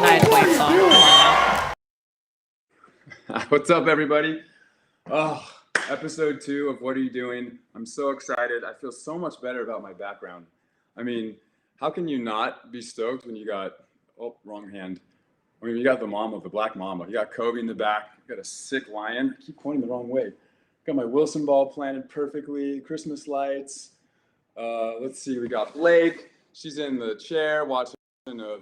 nice song. Come on now. What's up, everybody? Oh, episode 2 of What Are You Doing? I'm so excited. I feel so much better about my background. I mean, how can you not be stoked when you got, wrong hand. I mean, you got the mama, the black mama. You got Kobe in the back. You got a sick lion. I keep pointing the wrong way. Got my Wilson ball planted perfectly. Christmas lights. Let's see. We got Blake. She's in the chair watching a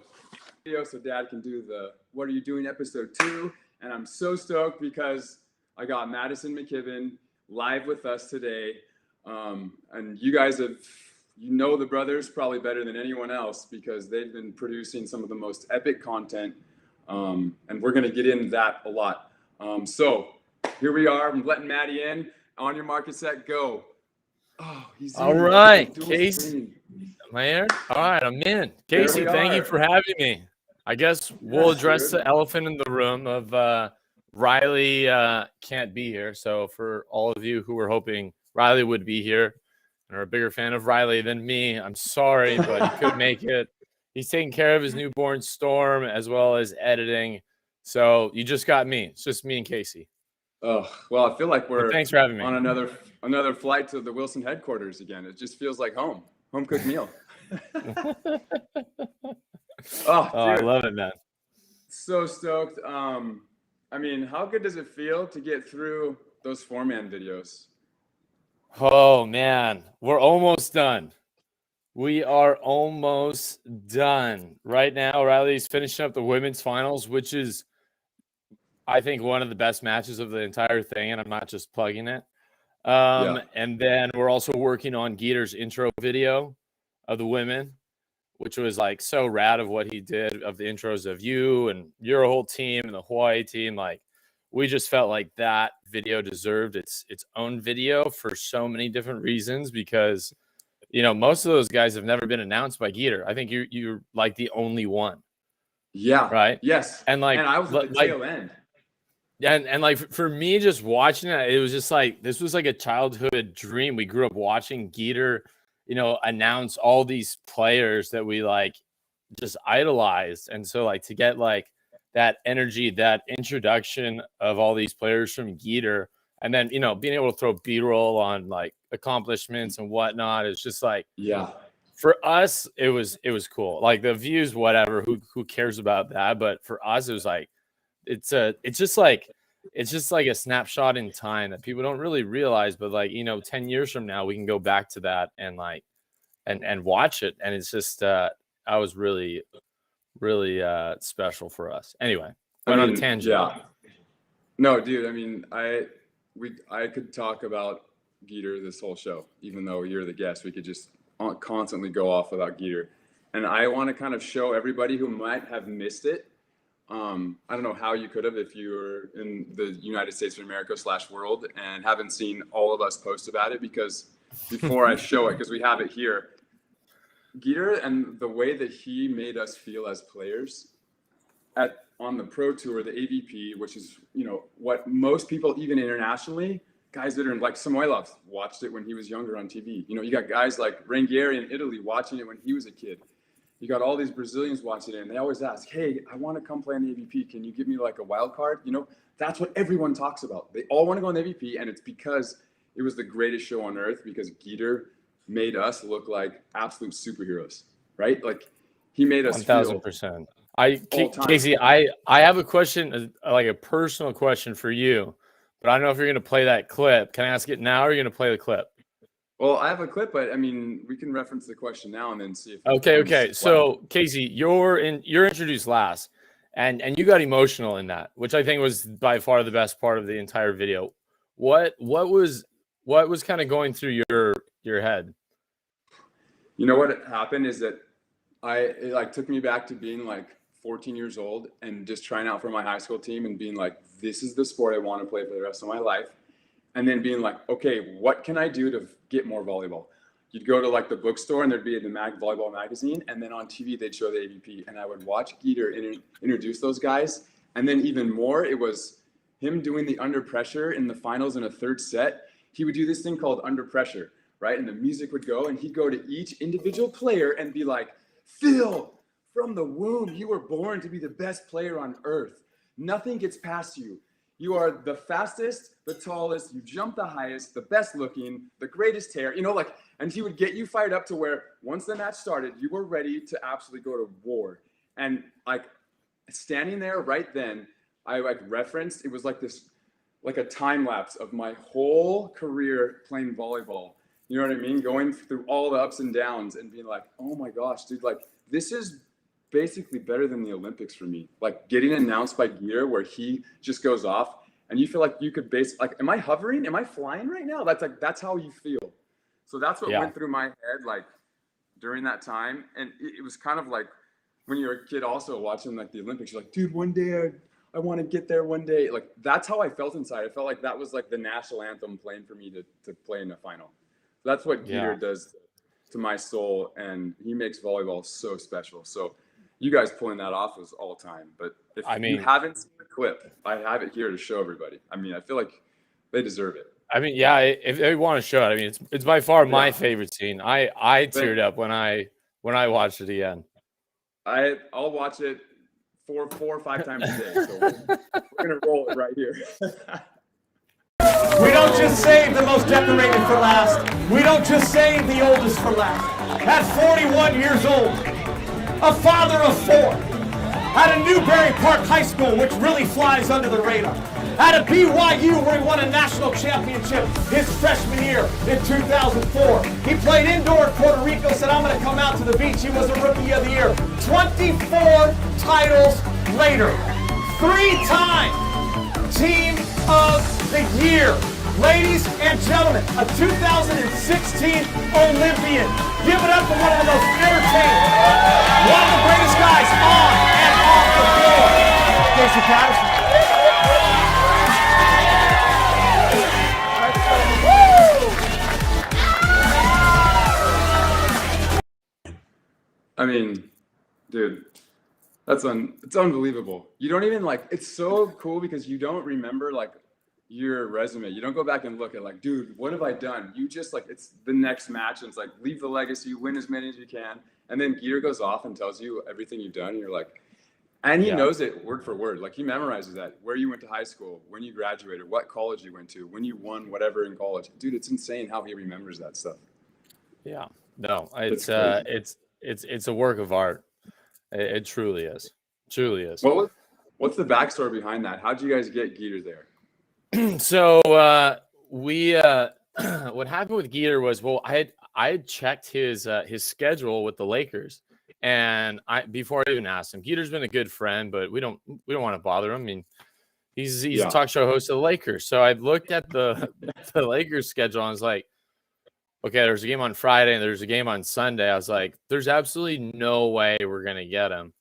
video so Dad can do the What Are You Doing episode 2. And I'm so stoked because I got Madison McKibben live with us today. And you guys have, the brothers probably better than anyone else because they've been producing some of the most epic content. And we're going to get into that a lot. So here we are. I'm letting Maddie in. On your market, set, go. Oh, he's all right, Casey. Am I here? All right, I'm in. Casey, thank you for having me. I guess we'll address the elephant in the room of Riley can't be here. So for all of you who were hoping Riley would be here and are a bigger fan of Riley than me, I'm sorry, but he could make it. He's taking care of his newborn Storm as well as editing. So you just got me. It's just me and Casey. Oh, well, I feel like we're thanks for having me. On another flight to the Wilson headquarters again. It just feels like home cooked meal. Oh, I love it, man. So stoked. I mean, how good does it feel to get through those 4-man videos? Oh, man, we're almost done. We are almost done. Right now, Riley's finishing up the women's finals, which is, I think, one of the best matches of the entire thing, and I'm not just plugging it. And then we're also working on Geeter's intro video of the women, which was like so rad of what he did of the intros of you and your whole team and the Hawaii team. Like, we just felt like that video deserved its own video for so many different reasons because – most of those guys have never been announced by Geeter. I think you're like the only one. Yeah. Right. Yes. And like, I was at the tail end. And like for me, just watching it, it was just like this was like a childhood dream. We grew up watching Geeter, announce all these players that we like just idolized, and so like to get like that energy, that introduction of all these players from Geeter. And then, being able to throw B-roll on like accomplishments and whatnot is just like, yeah, for us, it was cool. Like the views, whatever, who cares about that? But for us, it was like, it's just like a snapshot in time that people don't really realize. But like, 10 years from now, we can go back to that and like, and watch it. And it's just, I was really, really special for us. Anyway, went on a tangent. Yeah. No, dude, I mean, I could talk about Geeter this whole show, even though you're the guest. We could just constantly go off about Geeter. And I want to kind of show everybody who might have missed it. I don't know how you could have if you were in the United States of America / world and haven't seen all of us post about it, because before I show it, because we have it here, Geeter and the way that he made us feel as players on the Pro Tour, the AVP, which is, what most people, even internationally, guys that are in like Samoilov watched it when he was younger on TV. You got guys like Rangieri in Italy watching it when he was a kid. You got all these Brazilians watching it, and they always ask, hey, I want to come play on the AVP. Can you give me like a wild card? That's what everyone talks about. They all want to go on the AVP, and it's because it was the greatest show on earth, because Geeter made us look like absolute superheroes, right? Like, he made us 1,000%. Casey, I have a question, like a personal question for you, but I don't know if you're going to play that clip. Can I ask it now, or are you going to play the clip? Well, I have a clip, but I mean, we can reference the question now and then see if. Okay. So, Casey, you're introduced last, and you got emotional in that, which I think was by far the best part of the entire video. What was kind of going through your head? What happened is that it like took me back to being like 14 years old and just trying out for my high school team and being like, this is the sport I want to play for the rest of my life. And then being like, okay, what can I do to get more volleyball? You'd go to like the bookstore and there'd be the volleyball magazine. And then on TV, they'd show the AVP. And I would watch Geeter introduce those guys. And then even more, it was him doing the under pressure in the finals in a third set. He would do this thing called under pressure, right? And the music would go and he'd go to each individual player and be like, Phil, from the womb, you were born to be the best player on earth. Nothing gets past you. You are the fastest, the tallest, you jump the highest, the best looking, the greatest hair, and he would get you fired up to where once the match started, you were ready to absolutely go to war. And like standing there right then, I referenced, it was like this, like a time lapse of my whole career playing volleyball. You know what I mean? Going through all the ups and downs and being like, oh my gosh, dude, like this is basically better than the Olympics for me. Like getting announced by Geeter where he just goes off and you feel like you could am I hovering? Am I flying right now? That's how you feel. So that's what went through my head like during that time. And it was kind of like when you're a kid also watching like the Olympics, you're like, dude, one day I want to get there one day. Like that's how I felt inside. I felt like that was like the national anthem playing for me to play in the final. So that's what Geeter does to my soul. And he makes volleyball so special. So you guys pulling that off was all time. But if you haven't seen the clip, I have it here to show everybody. I mean, I feel like they deserve it. I mean, yeah, if they want to show it, I mean, it's by far my favorite scene. I teared up when I watched it again. I'll watch it four or five times a day. So we're gonna roll it right here. We don't just save the most decorated for last. We don't just save the oldest for last. At 41 years old, a father of four, at a Newberry Park High School, which really flies under the radar, at a BYU where he won a national championship his freshman year in 2004. He played indoor in Puerto Rico, said, I'm going to come out to the beach. He was a Rookie of the Year. 24 titles later, 3-time Team of the Year. Ladies and gentlemen, a 2016 Olympian. Give it up for one of the most entertaining, one of the greatest guys on and off the floor, Casey Patterson. I mean, dude, it's unbelievable. You don't even it's so cool because you don't remember your resume. You don't go back and look at dude, what have I done? You just it's the next match and it's leave the legacy, win as many as you can. And then Geeter goes off and tells you everything you've done. And you're and he knows it word for word. He memorizes that, where you went to high school, when you graduated, what college you went to, when you won whatever in college. Dude, it's insane how he remembers that stuff. Yeah, no, it's a work of art. It truly is. Truly is. What's the backstory behind that? How'd you guys get Geeter there? So we what happened with Geeter was, I had checked his schedule with the Lakers, and before I even asked him, Geeter's been a good friend, but we don't want to bother him. I mean, he's a talk show host of the Lakers, so I looked at the Lakers schedule and I was like, okay, there's a game on Friday and there's a game on Sunday. I was like, there's absolutely no way we're gonna get him.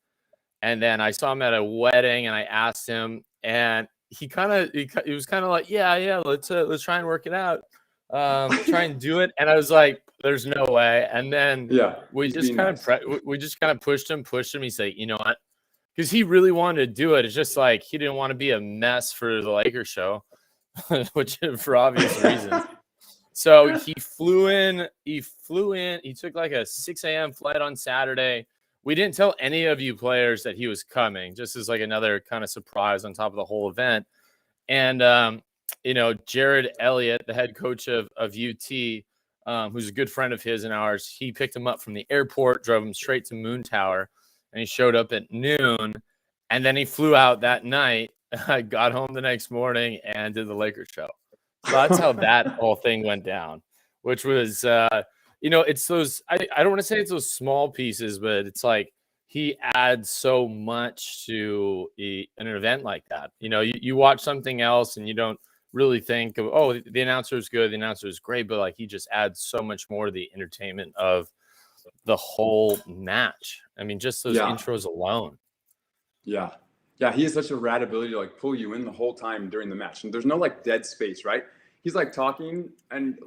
And then I saw him at a wedding, and I asked him, and he was kind of like, yeah, let's try and work it out, try and do it. And I was like, there's no way. And then we just kind of pushed him. He's like, you know what? Because he really wanted to do it. It's just he didn't want to be a mess for the Lakers show, which for obvious reasons. So he flew in. He took a 6 a.m. flight on Saturday. We didn't tell any of you players that he was coming, just as another kind of surprise on top of the whole event. And, Jared Elliott, the head coach of UT, who's a good friend of his and ours, he picked him up from the airport, drove him straight to Moon Tower, and he showed up at noon. And then he flew out that night, got home the next morning, and did the Lakers show. So that's how that whole thing went down, which was, it's those, I don't want to say it's those small pieces, but it's he adds so much to an event like that. You watch something else and you don't really think of, oh, the announcer is good, the announcer is great, but he just adds so much more to the entertainment of the whole match. I mean, just those intros alone. Yeah. Yeah, he has such a rad ability to pull you in the whole time during the match. And there's no dead space, right? He's talking, and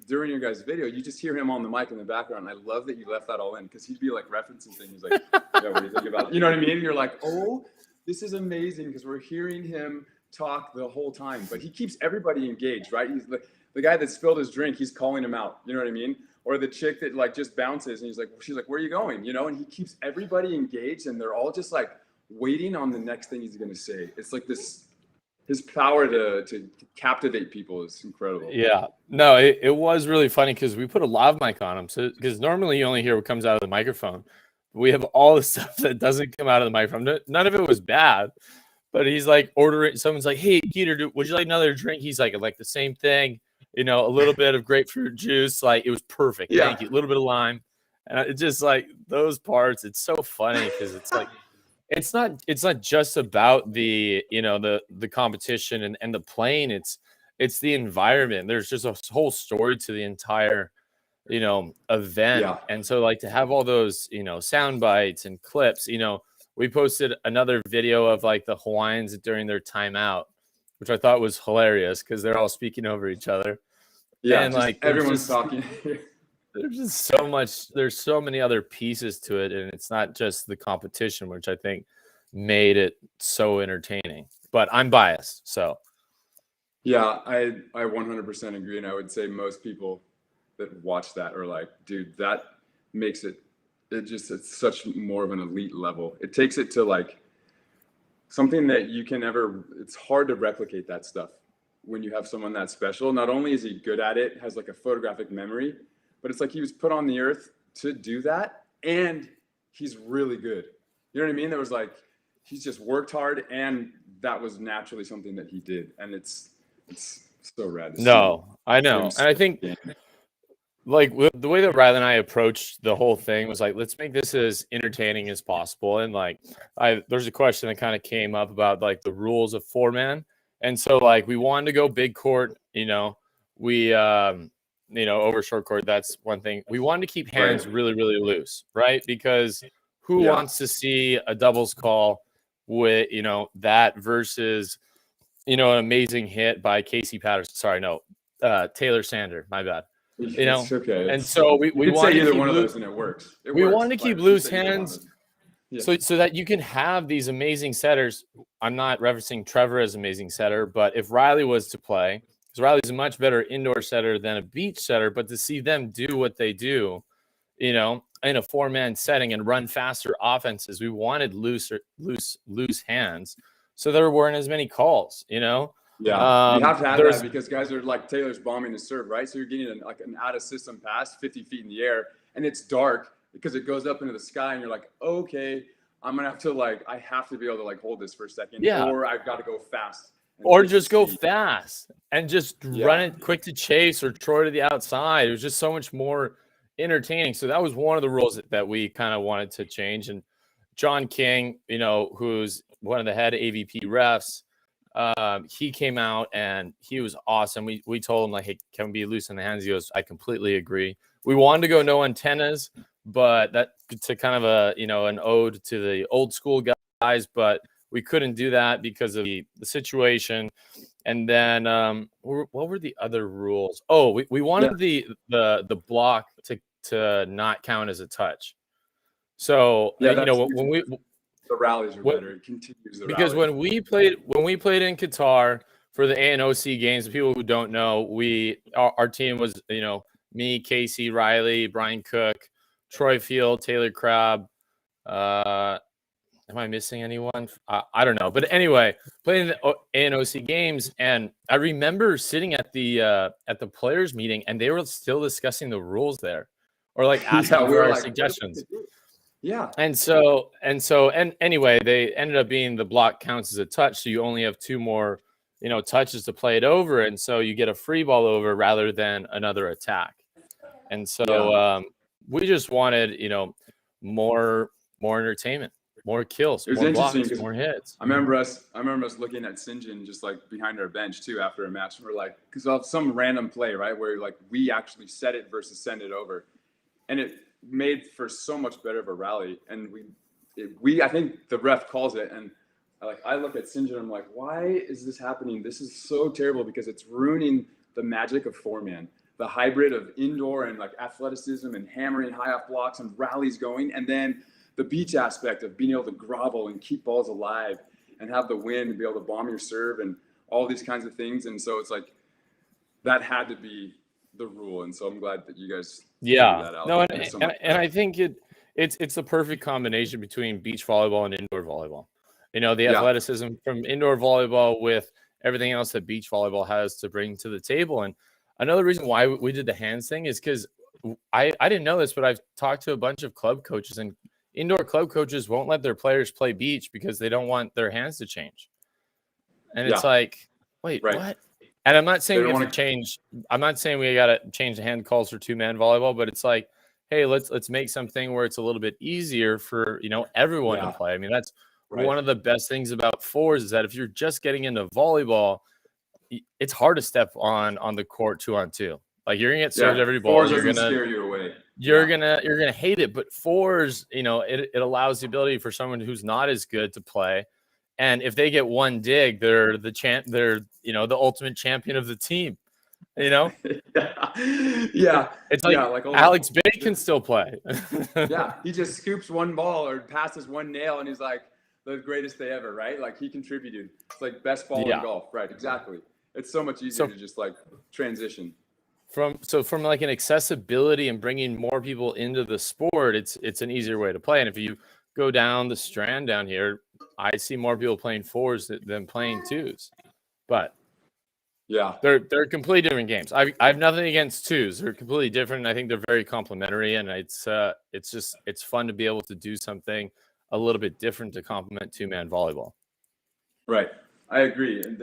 during your guys' video, you just hear him on the mic in the background. I love that you left that all in, because he'd be referencing things. He's what do you think about it? You know what I mean? And you're oh, this is amazing, because we're hearing him talk the whole time, but he keeps everybody engaged, right? He's the guy that spilled his drink. He's calling him out. You know what I mean? or the chick that like just bounces and she's like, where are you going? You know, and he keeps everybody engaged and they're all just like waiting on the next thing he's going to say. It's like his power to captivate people is incredible. Yeah, no, it was really funny because we put a lav mic on him. So because normally you only hear what comes out of the microphone. We have all the stuff that doesn't come out of the microphone. None of it was bad, but he's like ordering. Someone's like, "Hey, Geeter, would you like another drink?" He's like the same thing. You know, a little bit of grapefruit juice. Like it was perfect. Yeah. Thank you. A little bit of lime, and it's just like those parts. It's so funny because it's like. It's not just about the the competition and the playing. It's the environment. There's just a whole story to the entire event. Yeah. And so like to have all those sound bites and clips. We posted another video of like the Hawaiians during their timeout, which I thought was hilarious because they're all speaking over each other. Yeah, and just like everyone's talking. There's just so much. There's so many other pieces to it, and it's not just the competition, which I think made it so entertaining. But I'm biased, so Yeah, I 100% agree, and I would say most people that watch that are like, dude, that makes it's such more of an elite level. It takes it to like something that it's hard to replicate that stuff when you have someone that special. Not only is he good at it, has like a photographic memory, but it's like he was put on the earth to do that, and he's really good. You know what I mean? There was like, he's just worked hard, and that was naturally something that he did, and it's so rad. No, I know, and I think like the way that Riley and I approached the whole thing was like, let's make this as entertaining as possible. And like, there's a question that kind of came up about like the rules of 4-man, and so like we wanted to go big court. We over short court, that's one thing. We wanted to keep hands really, really loose, right? Because who wants to see a doubles call with, that versus, an amazing hit by Casey Patterson. Sorry, no, Taylor Sander, my bad. It's okay. And so we want to either keep one of those and it works. We want to keep loose hands so that you can have these amazing setters. I'm not referencing Trevor as amazing setter, but if Riley was to play, because Riley's a much better indoor setter than a beach setter, but to see them do what they do, in a 4-man setting and run faster offenses, we wanted loose hands, so there weren't as many calls. Yeah, you have to have that because guys are like Taylor's bombing the serve, right? So you're getting an out of system pass 50 feet in the air, and it's dark because it goes up into the sky, and you're like, okay, I'm gonna have to I have to be able to hold this for a second, or I've got to go fast. Or just go fast and just run it quick to chase or Troy to the outside. It was just so much more entertaining. So that was one of the rules that we kind of wanted to change. And John King, who's one of the head AVP refs, he came out and he was awesome. We told him like, hey, can we be loose in the hands? He goes, I completely agree. We wanted to go no antennas, but that to kind of an ode to the old school guys, but we couldn't do that because of the situation. And then what were the other rules? Oh, we wanted the block to not count as a touch. So when we the rallies are better. It continues the because rallies. when we played in Qatar for the ANOC games, people who don't know, our team was me, Casey, Riley, Brian Cook, Troy Field, Taylor Crabb. Am I missing anyone? I don't know. But anyway, playing the ANOC games, and I remember sitting at the players meeting, and they were still discussing the rules there, or asking for our suggestions. Yeah. And anyway, they ended up being the block counts as a touch, so you only have 2 more, touches to play it over, and so you get a free ball over rather than another attack. And so we just wanted, more entertainment. More kills, it was more interesting blocks, more hits. I remember us looking at Sinjin just behind our bench too after a match. And we're like, because of some random play, right, where we actually set it versus send it over, and it made for so much better of a rally. And I think the ref calls it, and I look at Sinjin, I'm like, why is this happening? This is so terrible because it's ruining the magic of 4-man, the hybrid of indoor and athleticism and hammering high off blocks and rallies going, and then the beach aspect of being able to grovel and keep balls alive and have the wind and be able to bomb your serve and all these kinds of things. And so it's that had to be the rule. And so I'm glad that you guys Yeah. figured that out. No, Thanks so and, much. and I think it's the perfect combination between beach volleyball and indoor volleyball. You know, the Yeah. athleticism from indoor volleyball with everything else that beach volleyball has to bring to the table. And another reason why we did the hands thing is because I didn't know this, but I've talked to a bunch of club coaches, and indoor club coaches won't let their players play beach because they don't want their hands to change. And it's Yeah. like, wait, Right. what? And I'm not saying They we don't have to wanna- change. I'm not saying we got to change the hand calls for two-man volleyball, but it's like, hey, let's make something where it's a little bit easier for everyone Yeah. to play. I mean, that's Right. one of the best things about fours is that if you're just getting into volleyball, it's hard to step on the court 2-on-2. Like you're gonna get served every ball. Fours You're doesn't gonna scare you away. you're gonna hate it. But fours, it allows the ability for someone who's not as good to play. And if they get one dig, they're the ultimate champion of the team. Yeah. It's like, like Alex Bay can still play. Yeah, he just scoops one ball or passes one nail, and he's like the greatest day ever, right? Like he contributed. It's like best ball in golf, right? Exactly. It's so much easier to just like transition. From like an accessibility and bringing more people into the sport, it's an easier way to play. And if you go down the strand down here, I see more people playing fours than playing twos. But yeah, they're completely different games. I have nothing against twos. They're completely different. I think they're very complementary, and it's fun to be able to do something a little bit different to complement two-man volleyball. Right. I agree. And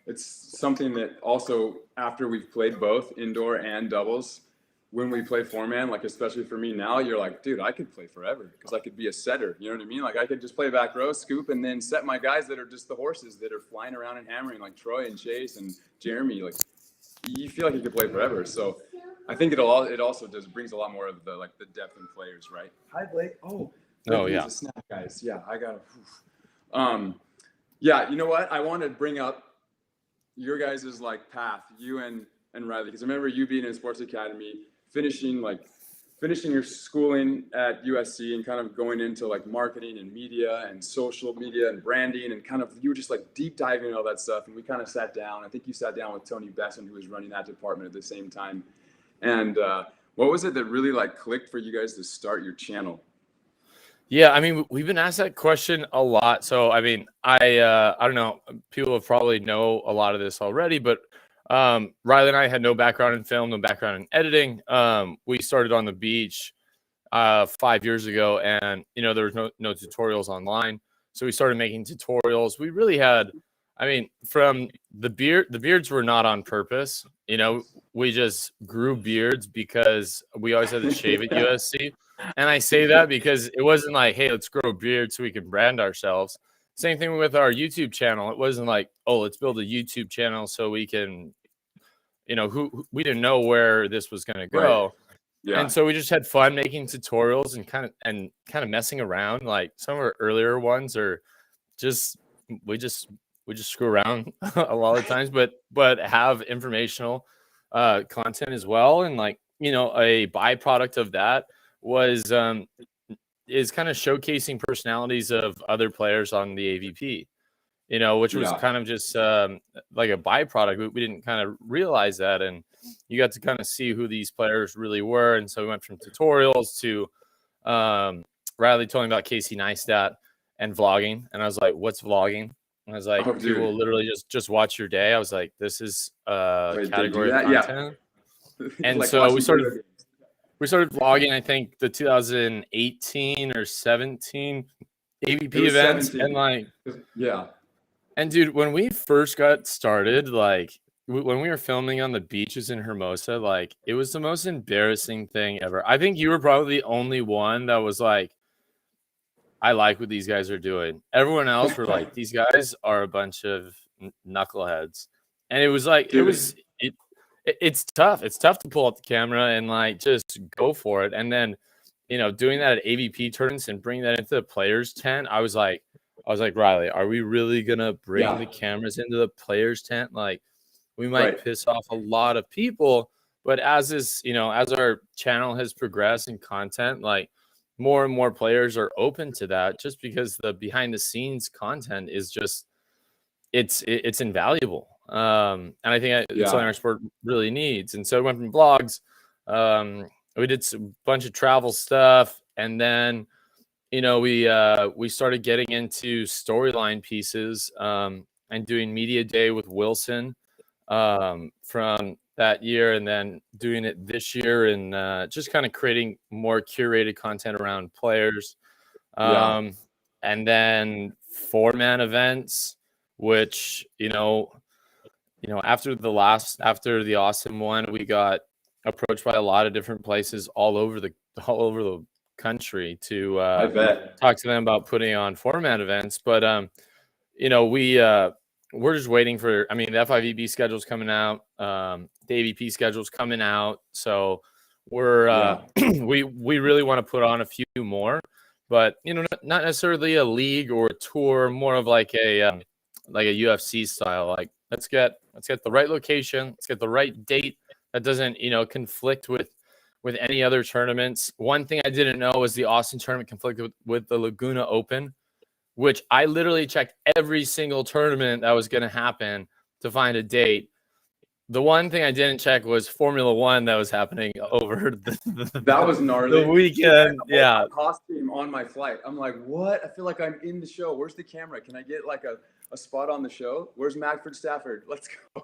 it's something that also after we've played both indoor and doubles, when we play four-man, like especially for me now, you're like, dude, I could play forever because I could be a setter. You know what I mean? Like I could just play back row, scoop, and then set my guys that are just the horses that are flying around and hammering, like Troy and Chase and Jeremy. Like you feel like you could play forever. So I think it also brings a lot more of the depth in players, right? Hi Blake. Oh yeah. A snack, guys. Yeah, I got to. Yeah, you know what? I want to bring up your guys' path, you and Riley, because I remember you being in sports academy, finishing your schooling at USC and kind of going into marketing and media and social media and branding, and kind of you were just deep diving into all that stuff. And we kind of sat down. I think you sat down with Tony Besson, who was running that department at the same time. And what was it that really clicked for you guys to start your channel? Yeah, I mean, we've been asked that question a lot. So, I mean, I don't know. People have probably know a lot of this already, but Riley and I had no background in film, no background in editing. We started on the beach 5 years ago, and there was no tutorials online. So we started making tutorials. We really had, I mean, from the beards were not on purpose. We just grew beards because we always had to shave at USC. And I say that because it wasn't like, hey, let's grow a beard so we can brand ourselves. Same thing with our YouTube channel. It wasn't like, oh, let's build a YouTube channel so we can, we didn't know where this was going to go. Right. Yeah. And so we just had fun making tutorials and kind of messing around. Like some of our earlier ones are just, we just screw around a lot of times, but have informational content as well. And a byproduct of that was is kind of showcasing personalities of other players on the AVP, which was kind of just like a byproduct. We didn't kind of realize that, and you got to kind of see who these players really were. And so we went from tutorials to Riley told me about Casey Neistat and vlogging, and I was like, what's vlogging? And I was like, people literally just watch your day. I was like, this is a category of content. Yeah. And so we started vlogging, I think, the 2018 or 17 AVP events. 17. And yeah. And dude, when we first got started, when we were filming on the beaches in Hermosa, it was the most embarrassing thing ever. I think you were probably the only one that was like, I like what these guys are doing. Everyone else were like, these guys are a bunch of knuckleheads. And it was like, dude. It's tough. It's tough to pull up the camera and just go for it. And then, doing that at AVP tournaments and bringing that into the players' tent, I was like, Riley, are we really gonna bring the cameras into the players' tent? We might piss off a lot of people. But as our channel has progressed in content, more and more players are open to that, just because the behind the scenes content is just it's invaluable. And I think it's something Yeah. our sport really needs. And so we went from blogs. We did a bunch of travel stuff, and then we started getting into storyline pieces and doing media day with Wilson from that year, and then doing it this year, and just kind of creating more curated content around players. Yeah. And then 4-man events, which after the Austin one, we got approached by a lot of different places all over the country to I bet. talk to them about putting on 4-man events. But we're just waiting for. I mean, the FIVB schedule's coming out. The AVP schedule's coming out. So we're we really want to put on a few more, but not necessarily a league or a tour, more of like a UFC style. Like let's get the right location, let's get the right date that doesn't conflict with any other tournaments. One thing I didn't know was the Austin tournament conflicted with the Laguna Open, which I literally checked every single tournament that was going to happen to find a date. The one thing I didn't check was Formula One that was happening over That was gnarly. the weekend. Yeah. Costume on my flight. I'm like, what? I feel like I'm in the show. Where's the camera? Can I get like a spot on the show? Where's Magford Stafford? Let's go.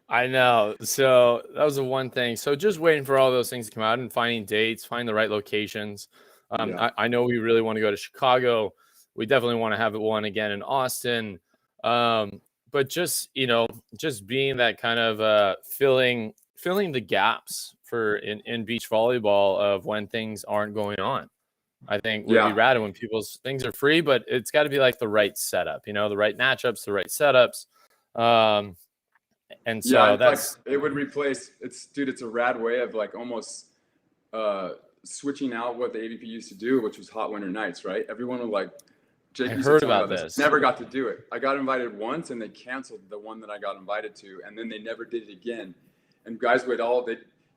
I know. So that was the one thing. So just waiting for all those things to come out and finding dates, find the right locations. I know we really want to go to Chicago. We definitely want to have one again in Austin. But just being that kind of filling the gaps in beach volleyball of when things aren't going on, I think would be rad. And when people's things are free, but it's got to be like the right setup, the right matchups, the right setups. And so that's like, it would replace it's a rad way of like almost switching out what the AVP used to do, which was hot winter nights, right? Everyone would like. Jake I heard about this. Never got to do it. I got invited once, and they canceled the one that I got invited to, and then they never did it again. And guys would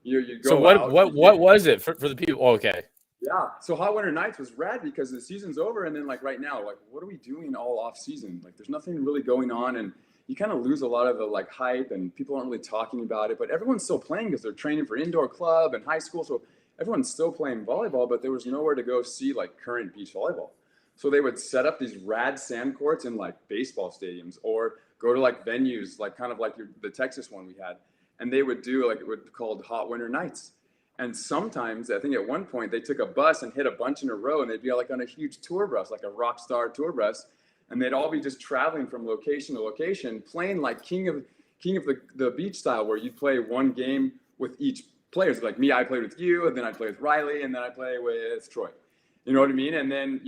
you go. So what was it for the people? Okay. Yeah. So Hot Winter Nights was rad because the season's over, and then like right now, like what are we doing all off season? Like there's nothing really going on, and you kind of lose a lot of the like hype, and people aren't really talking about it. But everyone's still playing because they're training for indoor club and high school, so everyone's still playing volleyball. But there was nowhere to go see like current beach volleyball. So they would set up these rad sand courts in like baseball stadiums or go to like venues, like kind of like the Texas one we had. And they would do like it would be called Hot Winter Nights. And sometimes I think at one point they took a bus and hit a bunch in a row, and they'd be like on a huge tour bus, like a rock star tour bus. And they'd all be just traveling from location to location, playing like king of the beach style, where you'd play one game with each player. So like me, I played with you, and then I'd play with Riley, and then I'd play with Troy. You know what I mean? And then,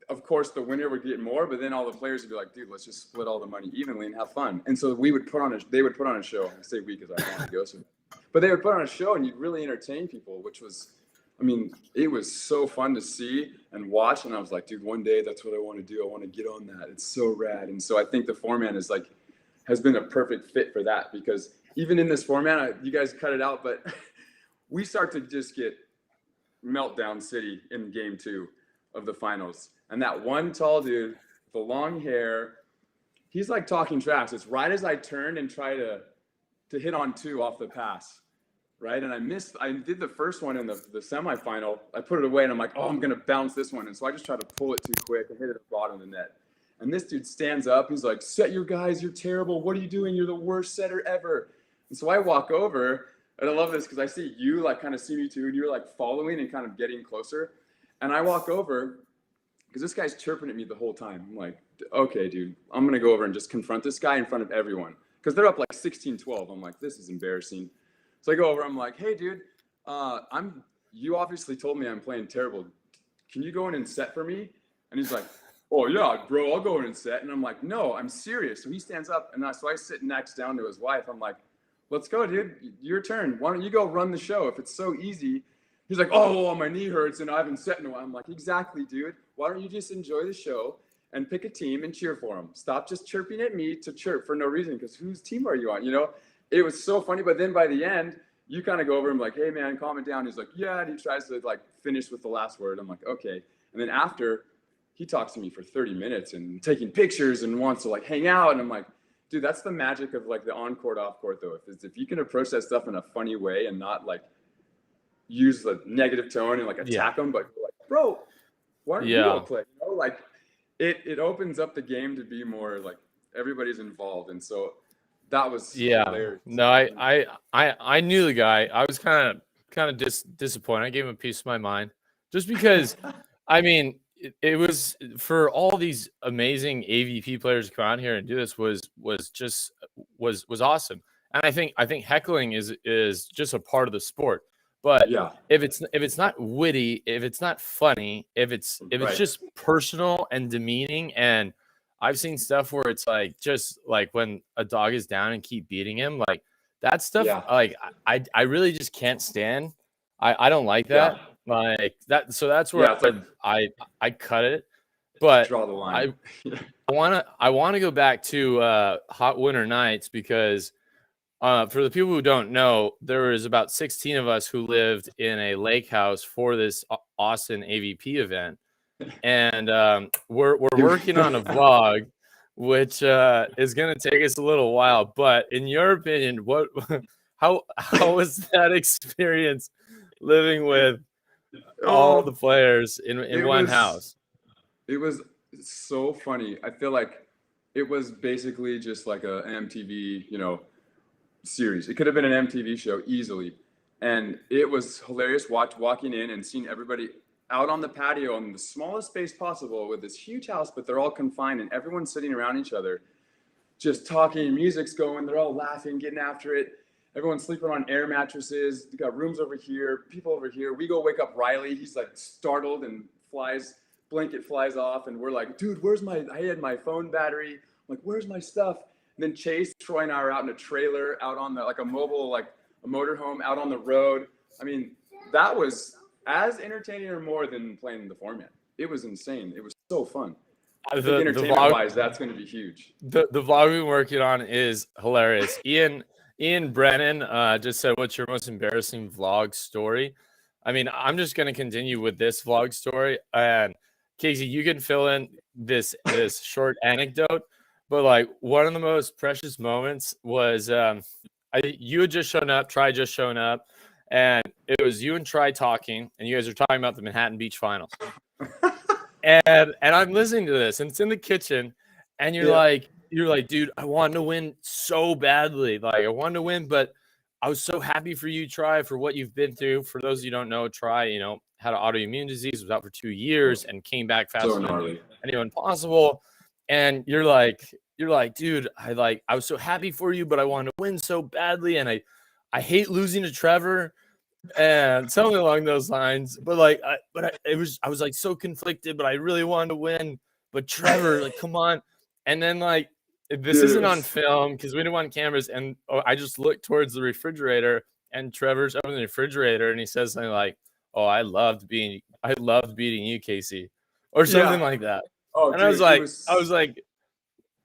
of course, the winner would get more, but then all the players would be like, dude, let's just split all the money evenly and have fun. And so they would put on a show. I say we because I want to go. But they would put on a show, and you'd really entertain people, which was, it was so fun to see and watch. And I was like, dude, one day that's what I want to do. I want to get on that. It's so rad. And so I think the 4-man has been a perfect fit for that, because even in this 4-man, you guys cut it out, but we start to just get meltdown city in game 2 of the finals. And that one tall dude with the long hair, he's like talking trash. It's right as I turned and try to hit on 2 off the pass, right? And I did the first one in the semifinal. I put it away, and I'm like, oh, I'm going to bounce this one. And so I just tried to pull it too quick and hit it at the bottom of the net. And this dude stands up. He's like, set your guys. You're terrible. What are you doing? You're the worst setter ever. And so I walk over, and I love this because I see you like kind of see me too, and you're like following and kind of getting closer. And I walk over, because this guy's chirping at me the whole time. I'm like, okay, dude, I'm going to go over and just confront this guy in front of everyone. Because they're up like 16-12. I'm like, this is embarrassing. So I go over, I'm like, hey, dude, you obviously told me I'm playing terrible. Can you go in and set for me? And he's like, oh, yeah, bro, I'll go in and set. And I'm like, no, I'm serious. So he stands up, and so I sit next down to his wife. I'm like, let's go, dude. Your turn. Why don't you go run the show if it's so easy? He's like, oh, well, my knee hurts and I haven't set in a while. I'm like, exactly, dude. Why don't you just enjoy the show and pick a team and cheer for them? Stop just chirping at me to chirp for no reason, because whose team are you on? It was so funny. But then by the end, you kind of go over and like, hey, man, calm it down. He's like, yeah. And he tries to like finish with the last word. I'm like, okay. And then after, he talks to me for 30 minutes and taking pictures and wants to like hang out. And I'm like, dude, that's the magic of like the on-court, off-court though. If you can approach that stuff in a funny way and not like use the negative tone and like attack them, but like, bro, why don't you go play? You know, like it opens up the game to be more like everybody's involved. And so that was hilarious. No, I knew the guy. I was kind of disappointed. I gave him a piece of my mind just because, I mean, it was for all these amazing AVP players to come out here and do this was awesome. And I think heckling is just a part of the sport. But if it's not witty, if it's not funny, if it's just personal and demeaning, and I've seen stuff where it's like just like when a dog is down and keep beating him, like that stuff. Like I really just can't stand. I don't like that. Like that. So that's where I cut it. But draw the line. I want to go back to Hot Winter Nights because for the people who don't know, there was about 16 of us who lived in a lake house for this Austin AVP event. And we're working on a vlog, which is going to take us a little while. But in your opinion, how was that experience living with all the players in one house? It was so funny. I feel like it was basically just like an MTV, series. It could have been an MTV show easily. And it was hilarious walking in and seeing everybody out on the patio in the smallest space possible with this huge house, but they're all confined and everyone's sitting around each other, just talking, music's going, they're all laughing, getting after it. Everyone's sleeping on air mattresses. We got rooms over here, people over here. We go wake up Riley. He's like startled and blanket flies off. And we're like, dude, I had my phone battery. I'm like, where's my stuff? And then Chase, Troy, and I are out in a trailer, out on a mobile, like a motorhome out on the road. I mean, that was as entertaining or more than playing the format. It was insane. It was so fun. I think entertainment-wise, that's going to be huge. The vlog we're working on is hilarious. Ian Brennan just said, what's your most embarrassing vlog story? I mean, I'm just going to continue with this vlog story. And Casey, you can fill in this short anecdote. But like one of the most precious moments was you had just shown up, Tri just shown up, and it was you and Tri talking, and you guys are talking about the Manhattan Beach Finals. and I'm listening to this, and it's in the kitchen, and you're like, dude, I wanted to win so badly. Like I wanted to win, but I was so happy for you, Tri, for what you've been through. For those of you who don't know, Tri, had an autoimmune disease, was out for 2 years, and came back faster than anyone possible. And you're like, dude, I was so happy for you, but I wanted to win so badly, and I hate losing to Trevor, and something along those lines. But I was like so conflicted, but I really wanted to win. But Trevor, like, come on. And then like this isn't on film because we didn't want cameras, and I just looked towards the refrigerator, and Trevor's up in the refrigerator, and he says something like, "Oh, I loved beating you, Casey," or something like that. Oh, and dude, I was like,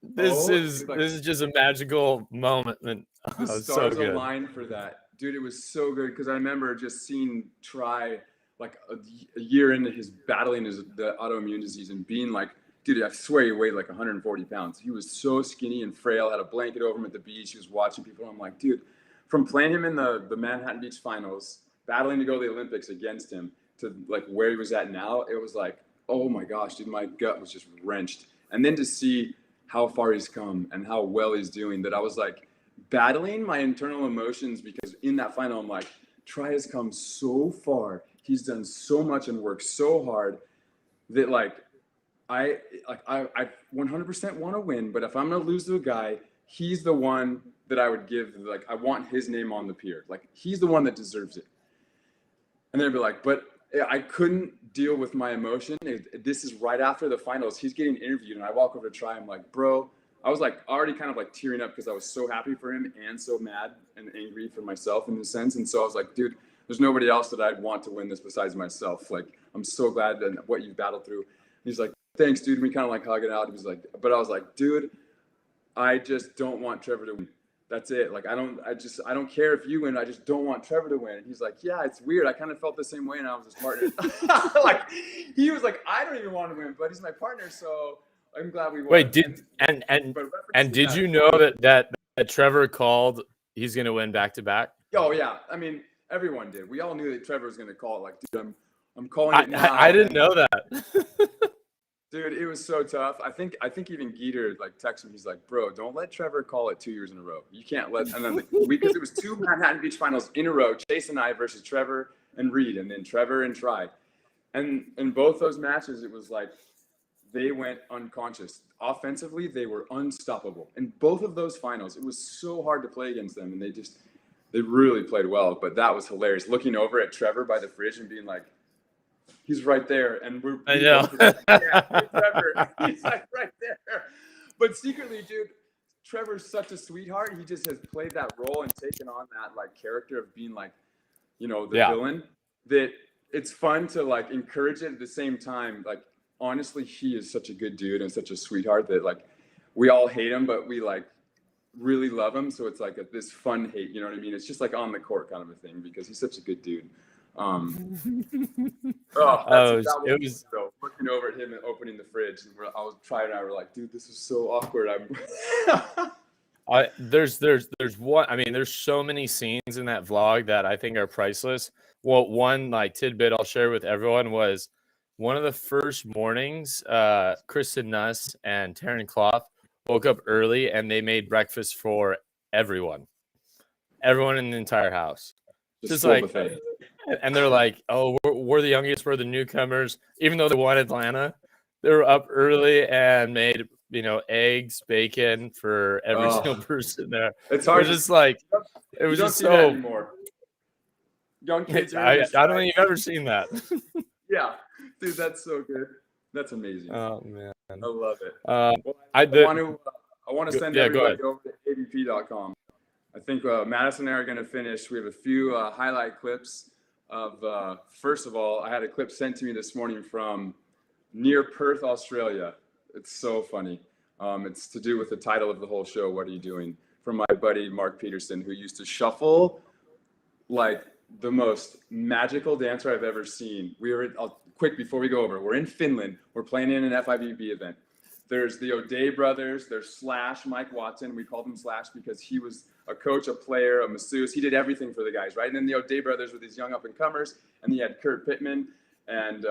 this is just a magical moment. And the stars aligned for that, dude. It was so good because I remember just seeing Tri like a year into his battling the autoimmune disease and being like, dude, I swear he weighed like 140 pounds. He was so skinny and frail, had a blanket over him at the beach. He was watching people. I'm like, dude, from playing him in the Manhattan Beach Finals, battling to go to the Olympics against him, to like where he was at now, it was like, oh my gosh, dude, my gut was just wrenched. And then to see how far he's come and how well he's doing, that I was like battling my internal emotions, because in that final, I'm like, Tri has come so far. He's done so much and worked so hard that I 100% want to win. But if I'm going to lose to a guy, he's the one that I would give, like, I want his name on the pier. Like, he's the one that deserves it. And they'd be like, but I couldn't deal with my emotion. This is right after the finals. He's getting interviewed, and I walk over to Tri. I'm like, bro, I was like already kind of like tearing up because I was so happy for him and so mad and angry for myself in a sense. And so I was like, dude, there's nobody else that I'd want to win this besides myself. Like, I'm so glad that what you've battled through. And he's like, thanks, dude. And we kind of like hug it out. He was like, but I was like, dude, I just don't want Trevor to win. That's it. Like, I don't care if you win. I just don't want Trevor to win. And he's like, yeah, it's weird. I kind of felt the same way, and I was his partner. Like, he was like, I don't even want to win, but he's my partner. So I'm glad we won. Wait, But and referencing did that- you know that Trevor called he's going to win back to back? Oh yeah, I mean everyone did. We all knew that Trevor was going to call it. Like, dude, I'm calling it now. I didn't know that. Dude, it was so tough. I think even Geeter like texted me. He's like, "Bro, don't let Trevor call it 2 years in a row. You can't let." And then because it was 2 Manhattan Beach finals in a row, Chase and I versus Trevor and Reed, and then Trevor and Tri. And in both those matches, it was like they went unconscious. Offensively, they were unstoppable. In both of those finals, it was so hard to play against them, and they really played well. But that was hilarious. Looking over at Trevor by the fridge and being like, he's right there, and I know. Like, yeah, Trevor, he's like right there. But secretly, dude, Trevor's such a sweetheart. He just has played that role and taken on that like character of being like, the villain. That it's fun to like encourage it at the same time. Like honestly, he is such a good dude and such a sweetheart that like we all hate him, but we like really love him. So it's like this fun hate. You know what I mean? It's just like on the court kind of a thing because he's such a good dude. It was so looking over at him and opening the fridge, and Tri and I were like, dude, this is so awkward. there's one. I mean, there's so many scenes in that vlog that I think are priceless. Well, one like tidbit I'll share with everyone was one of the first mornings. Kristen Nuss and Taryn Clough woke up early and they made breakfast for everyone in the entire house. Just like. And they're like, oh, we're the youngest, we're the newcomers. Even though they won Atlanta, they were up early and made, eggs, bacon for every single person there. It's hard. It was just like, it was just so. Anymore. Young kids are. I don't think you've ever seen that. Yeah, dude, that's so good. That's amazing. Oh man, I love it. I want to send everybody over to avp.com. I think Madison and I are going to finish. We have a few highlight clips of, first of all, I had a clip sent to me this morning from near Perth, Australia. It's so funny. It's to do with the title of the whole show, What Are You Doing? From my buddy, Mark Patterson, who used to shuffle like the most magical dancer I've ever seen. Quick before we go over, we're in Finland. We're playing in an FIVB event. There's the O'Day brothers. There's Slash, Mike Watson. We called him Slash because he was a coach, a player, a masseuse. He did everything for the guys, right? And then the O'Day brothers were these young up-and-comers. And he had Kurt Pittman and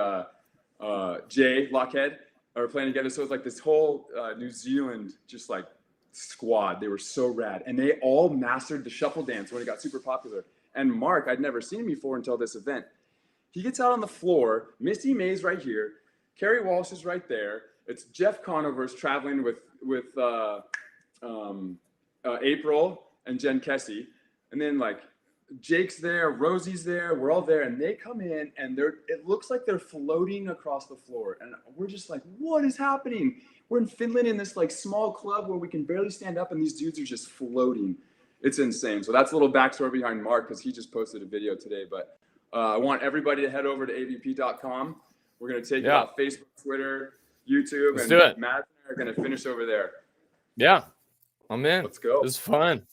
Jay Lockhead are playing together. So it's like this whole New Zealand just like squad. They were so rad. And they all mastered the shuffle dance when it got super popular. And Mark, I'd never seen him before until this event. He gets out on the floor. Misty May's right here. Kerry Walsh is right there. It's Jeff Conover's traveling with April and Jen Kessie. And then like Jake's there, Rosie's there, we're all there, and they come in and it looks like they're floating across the floor. And we're just like, what is happening? We're in Finland in this like small club where we can barely stand up and these dudes are just floating. It's insane. So that's a little backstory behind Mark because he just posted a video today. But I want everybody to head over to avp.com. We're going to take it off Facebook, Twitter, YouTube, Let's and do it. Matt and I are going to finish over there. Yeah, I'm in. Let's go. This is fun.